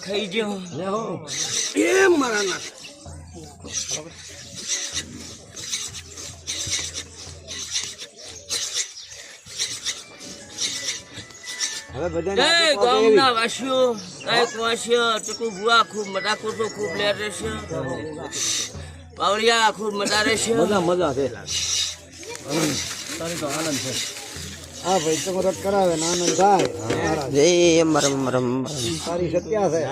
ખાઈ ગયો લે હો એમ મારા ના હવે બધા જય ગામના વાસીઓ એક વાસીઓ ચકુ બુઆ ખૂબ મજા કરતો ખૂબ લે રહેશે પાવડિયા ખૂબ મજા રહેશે મજા છે તારી તો આનંદ છે હા ભાઈ તો મદદ કરાવે ને આનંદ થાય જય મરમ તારી સત્યા છે